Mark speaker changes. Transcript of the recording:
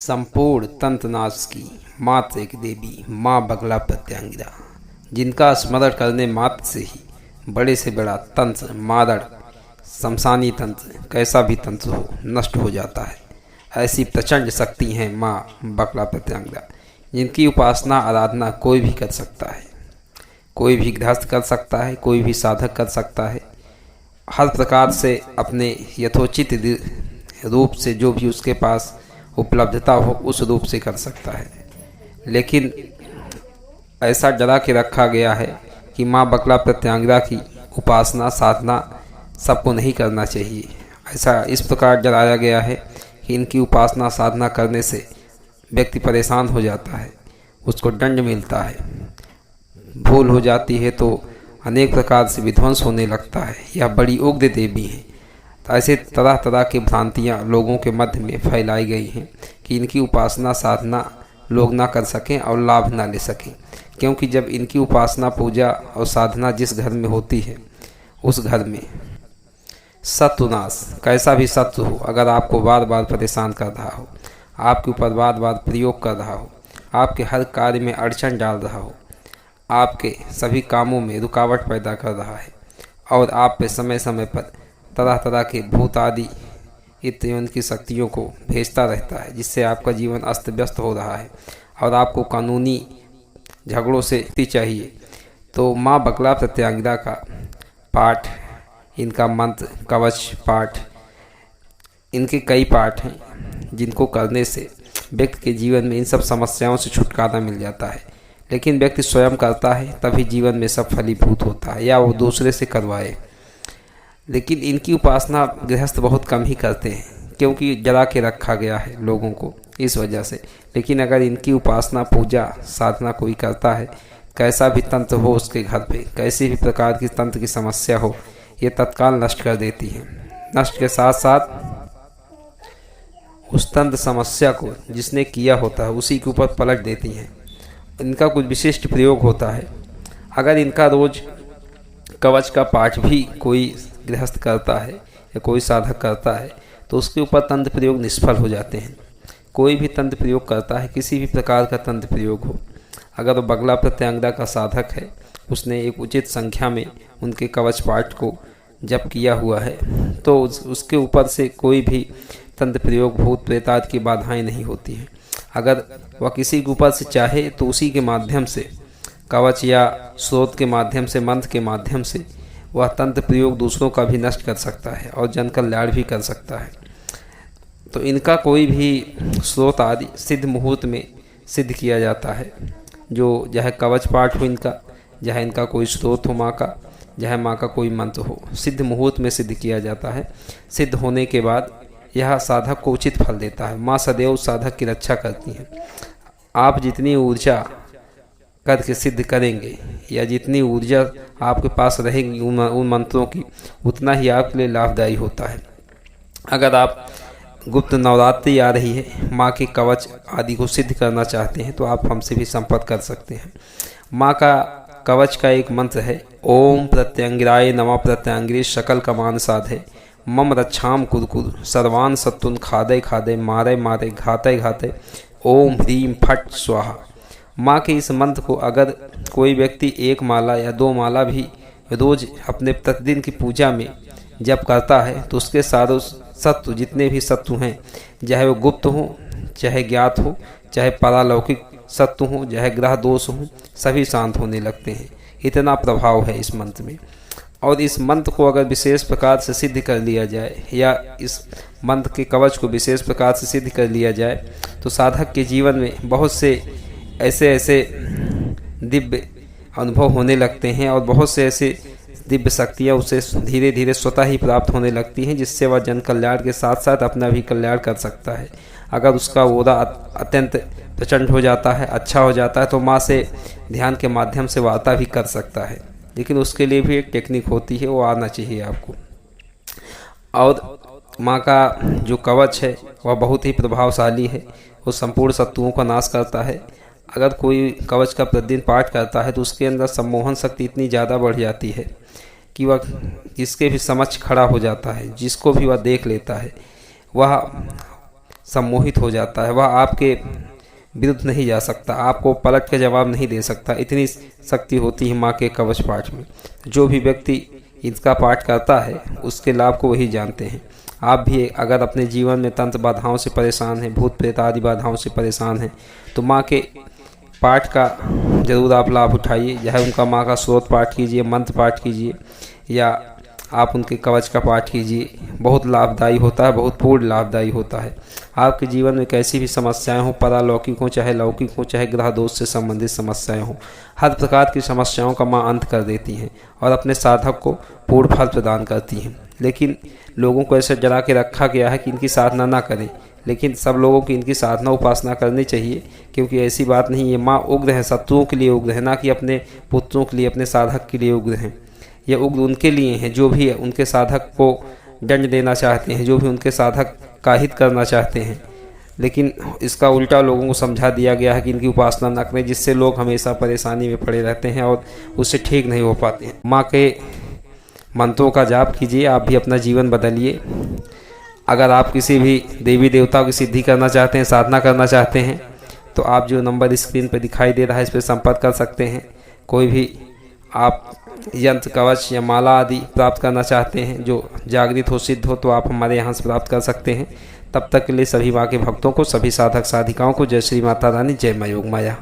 Speaker 1: संपूर्ण तंत्रनाश की मात्र एक देवी माँ बगला प्रत्यांगिरा, जिनका स्मरण करने मात्र से ही बड़े से बड़ा तंत्र, मारण, शमशानी तंत्र, कैसा भी तंत्र हो नष्ट हो जाता है। ऐसी प्रचंड शक्ति हैं माँ बगला प्रत्यांगिरा, जिनकी उपासना आराधना कोई भी कर सकता है, कोई भी गृहस्थ कर सकता है, कोई भी साधक कर सकता है। हर प्रकार से अपने यथोचित रूप से जो भी उसके पास उपलब्धता हो उस रूप से कर सकता है। लेकिन ऐसा डरा के रखा गया है कि माँ बगला प्रत्यांगिरा की उपासना साधना सबको नहीं करना चाहिए। ऐसा इस प्रकार डराया गया है कि इनकी उपासना साधना करने से व्यक्ति परेशान हो जाता है, उसको दंड मिलता है, भूल हो जाती है तो अनेक प्रकार से विध्वंस होने लगता है। यह बड़ी उग्र देवी हैं। तो ऐसे तरह तरह की भ्रांतियाँ लोगों के मध्य में फैलाई गई हैं कि इनकी उपासना साधना लोग ना कर सकें और लाभ ना ले सकें, क्योंकि जब इनकी उपासना पूजा और साधना जिस घर में होती है उस घर में शत्रुनाश, कैसा भी शत्रु हो, अगर आपको बार बार परेशान कर रहा हो, आपके ऊपर बार बार प्रयोग कर रहा हो, आपके हर कार्य में अड़चन डाल रहा हो, आपके सभी कामों में रुकावट पैदा कर रहा है और आप पे समय समय पर तरह तरह के भूत आदि इत्यादि की शक्तियों को भेजता रहता है, जिससे आपका जीवन अस्त व्यस्त हो रहा है और आपको कानूनी झगड़ों से मुक्ति चाहिए, तो माँ बगला प्रत्यांगिरा का पाठ, इनका मंत्र कवच पाठ, इनके कई पाठ हैं जिनको करने से व्यक्ति के जीवन में इन सब समस्याओं से छुटकारा मिल जाता है। लेकिन व्यक्ति स्वयं करता है तभी जीवन में सब फलीभूत होता है, या वो दूसरे से करवाए। लेकिन इनकी उपासना गृहस्थ बहुत कम ही करते हैं, क्योंकि डरा के रखा गया है लोगों को इस वजह से। लेकिन अगर इनकी उपासना पूजा साधना कोई करता है, कैसा भी तंत्र हो उसके घर पे, कैसी भी प्रकार की तंत्र की समस्या हो, ये तत्काल नष्ट कर देती है। नष्ट के साथ साथ उस तंत्र समस्या को जिसने किया होता है उसी के ऊपर पलट देती हैं। इनका कुछ विशिष्ट प्रयोग होता है। अगर इनका रोज कवच का पाठ भी कोई गृहस्थ करता है या कोई साधक करता है तो उसके ऊपर तंत्र प्रयोग निष्फल हो जाते हैं। कोई भी तंत्र प्रयोग करता है, किसी भी प्रकार का तंत्र प्रयोग हो, अगर वो बगला प्रत्यांगिरा का साधक है, उसने एक उचित संख्या में उनके कवच पाठ को जप किया हुआ है, तो उसके ऊपर से कोई भी तंत्र प्रयोग भूत प्रेत आदि की बाधाएं नहीं होती हैं। अगर वह किसी के ऊपर से चाहे तो उसी के माध्यम से, कवच या स्रोत के माध्यम से, मंत्र के माध्यम से वह तंत्र प्रयोग दूसरों का भी नष्ट कर सकता है और जन कल्याण भी कर सकता है। तो इनका कोई भी स्रोत आदि सिद्ध मुहूर्त में सिद्ध किया जाता है, जो चाहे कवच पाठ हो इनका, चाहे इनका कोई स्रोत हो माँ का, चाहे माँ का कोई मंत्र हो, सिद्ध मुहूर्त में सिद्ध किया जाता है। सिद्ध होने के बाद यह साधक को उचित फल देता है। माँ सदैव साधक की रक्षा करती हैं। आप जितनी ऊर्जा करके सिद्ध करेंगे या जितनी ऊर्जा आपके पास रहेगी उन मंत्रों की, उतना ही आपके लिए लाभदायी होता है। अगर आप गुप्त नवरात्रि आ रही है, माँ के कवच आदि को सिद्ध करना चाहते हैं तो आप हमसे भी संपर्क कर सकते हैं। माँ का कवच का एक मंत्र है, ओम प्रत्यंगिराय नमः प्रत्यंगिरे सकल कमान साधे मम रक्षाम कुरकुर सर्वान शत्रुन खादय खादय मारे मारे घातय घातय ओम ह्रीम फट स्वाहा। माँ के इस मंत्र को अगर कोई व्यक्ति एक माला या दो माला भी रोज अपने प्रतिदिन की पूजा में जप करता है तो उसके सारे शत्रु, जितने भी शत्रु हैं, चाहे वो गुप्त हो, चाहे ज्ञात हो, चाहे पारलौकिक शत्रु हो, चाहे ग्रह दोष हो, सभी शांत होने लगते हैं। इतना प्रभाव है इस मंत्र में। और इस मंत्र को अगर विशेष प्रकार से सिद्ध कर लिया जाए, या इस मंत्र के कवच को विशेष प्रकार से सिद्ध कर लिया जाए, तो साधक के जीवन में बहुत से ऐसे दिव्य अनुभव होने लगते हैं और बहुत से ऐसे दिव्य शक्तियाँ उसे धीरे धीरे स्वतः ही प्राप्त होने लगती हैं, जिससे वह जन कल्याण के साथ साथ अपना भी कल्याण कर सकता है। अगर उसका ओरा अत्यंत प्रचंड हो जाता है, अच्छा हो जाता है, तो माँ से ध्यान के माध्यम से वार्ता भी कर सकता है। लेकिन उसके लिए भी एक टेक्निक होती है, वो आना चाहिए आपको। और माँ का जो कवच है वह बहुत ही प्रभावशाली है, वो संपूर्ण शत्रुओं का नाश करता है। अगर कोई कवच का प्रतिदिन पाठ करता है तो उसके अंदर सम्मोहन शक्ति इतनी ज़्यादा बढ़ जाती है कि वह किसके भी समक्ष खड़ा हो जाता है, जिसको भी वह देख लेता है वह सम्मोहित हो जाता है। वह आपके विरुद्ध नहीं जा सकता, आपको पलट के जवाब नहीं दे सकता। इतनी शक्ति होती है माँ के कवच पाठ में। जो भी व्यक्ति इसका पाठ करता है उसके लाभ को वही जानते हैं। आप भी अगर अपने जीवन में तंत्र बाधाओं से परेशान हैं, भूत प्रेत आदि बाधाओं से परेशान हैं, तो माँ के पाठ का ज़रूर आप लाभ उठाइए। चाहे उनका माँ का स्रोत पाठ कीजिए, मंत्र पाठ कीजिए, या आप उनके कवच का पाठ कीजिए। बहुत लाभदायी होता है, बहुत पूर्ण लाभदायी होता है। आपके जीवन में कैसी भी समस्याएं हों, पारलौकिक हों चाहे लौकिक हों, चाहे ग्रह दोष से संबंधित समस्याएं हों, हर प्रकार की समस्याओं का माँ अंत कर देती हैं और अपने साधक को पूर्ण फल प्रदान करती हैं। लेकिन लोगों को ऐसे डरा के रखा गया है कि इनकी साधना ना करें, लेकिन सब लोगों की इनकी साधना उपासना करनी चाहिए, क्योंकि ऐसी बात नहीं है। माँ उग्र है, शत्रुओं के लिए उग्र है, ना कि अपने पुत्रों के लिए, अपने साधक के लिए उग्र हैं। यह उग्र उनके लिए हैं जो भी उनके साधक को दंड देना चाहते हैं, जो भी उनके साधक का हित करना चाहते हैं। लेकिन इसका उल्टा लोगों को समझा दिया गया है कि इनकी उपासना न करें, जिससे लोग हमेशा परेशानी में पड़े रहते हैं और उससे ठीक नहीं हो पाते हैं। माँ के मंत्रों का जाप कीजिए, आप भी अपना जीवन बदलिए। अगर आप किसी भी देवी देवताओं की सिद्धि करना चाहते हैं, साधना करना चाहते हैं, तो आप जो नंबर स्क्रीन पर दिखाई दे रहा है इस पर संपर्क कर सकते हैं। कोई भी आप यंत्र कवच या माला आदि प्राप्त करना चाहते हैं जो जागृत हो, सिद्ध हो, तो आप हमारे यहाँ से प्राप्त कर सकते हैं। तब तक के लिए सभी माँ के भक्तों को, सभी साधक साधिकाओं को जय श्री माता रानी, जय माँ योग माया।